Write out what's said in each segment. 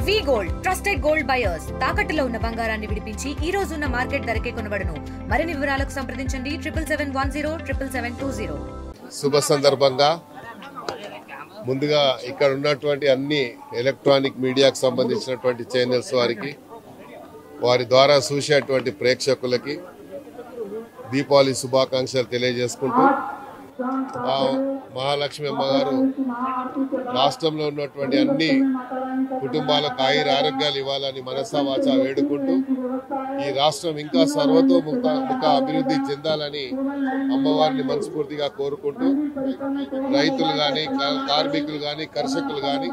వి gold trusted gold buyers తాకట్టులో ఉన్న బంగారాన్ని విడిపించి ఈ రోజు ఉన్న మార్కెట్ ధరకే కొనబడును. మరిన్ని వివరాలకు సంప్రదించండి 7710 శుభ సందర్భంగా ముందుగా ఇక్కడ ఉన్నటువంటి అన్ని ఎలక్ట్రానిక్ మీడియాకు సంబంధించినటువంటి ఛానల్స్ వారి ద్వారా చూసేటువంటి ప్రేక్షకులకి దీపావళి శుభాకాంక్షలు తెలియజేసుకుంటూ మహాలక్ష్మి అమ్మగారు రాష్ట్రంలో ఉన్నటువంటి అన్ని కుటుంబాలకు ఆరోగ్యాలు ఇవ్వాలని మనసా వాచా వేడుకుంటూ ఈ రాష్ట్రం ఇంకా సర్వతోముఖ అభివృద్ధి చెందాలని అమ్మవారిని మనస్ఫూర్తిగా కోరుకుంటూ రైతులు కానీ కార్మికులు కానీ కర్షకులు కానీ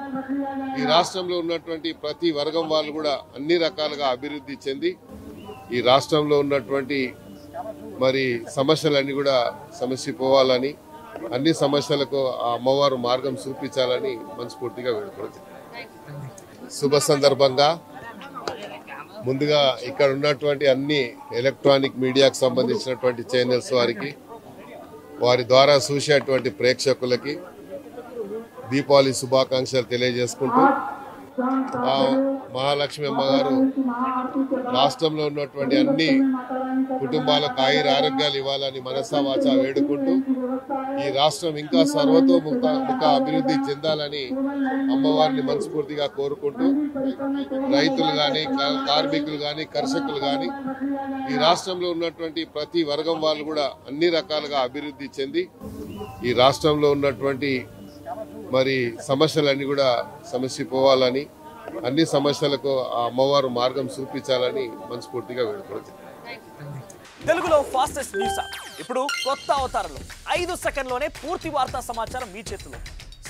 ఈ రాష్ట్రంలో ఉన్నటువంటి ప్రతి వర్గం వాళ్ళు కూడా అన్ని రకాలుగా అభివృద్ధి చెంది ఈ రాష్ట్రంలో ఉన్నటువంటి మరి సమస్యలన్నీ కూడా సమస్యపోవాలని అన్ని సమస్యలకు ఆ అమ్మవారు మార్గం చూపించాలని మనస్ఫూర్తిగా వేడుకుంటున్నాను. శుభ సందర్భంగా ముందుగా ఇక్కడ ఉన్నటువంటి అన్ని ఎలక్ట్రానిక్ మీడియాకు సంబంధించినటువంటి ఛానల్స్ వారి ద్వారా చూసేటువంటి ప్రేక్షకులకి దీపావళి శుభాకాంక్షలు తెలియజేసుకుంటూ మహాలక్ష్మి అమ్మగారు రాష్ట్రంలో ఉన్నటువంటి అన్ని కుటుంబాలకు ఆరోగ్యాలు ఇవ్వాలని మనసా వాచా వేడుకుంటూ ఈ రాష్ట్రం ఇంకా సర్వతోముఖ అభివృద్ధి చెందాలని అమ్మవారిని మనస్ఫూర్తిగా కోరుకుంటూ రైతులు కానీ కార్మికులు కానీ కర్షకులు కానీ ఈ రాష్ట్రంలో ఉన్నటువంటి ప్రతి వర్గం వాళ్ళు కూడా అన్ని రకాలుగా అభివృద్ధి చెంది ఈ రాష్ట్రంలో ఉన్నటువంటి మరి సమస్యలన్నీ కూడా సమస్యపోవాలని అన్ని సమస్యలకు ఆ అమ్మవారు మార్గం చూపించాలని మనస్ఫూర్తిగా వేడుకుంటున్నాను. తెలుగులో ఫాస్టెస్ట్ న్యూస్ ఇప్పుడు కొత్త అవతారంలో 5 సెకండ్లోనే పూర్తి వార్తా సమాచారం మీ చేతిలో.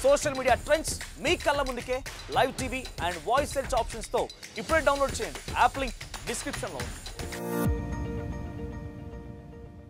సోషల్ మీడియా ట్రెండ్స్ మీ కళ్ళ ముందుకే live TV and voice search options తో ఇప్పుడే డౌన్లోడ్ చేయండి. యాప్ లింక్ డిస్క్రిప్షన్ లో ఉంది.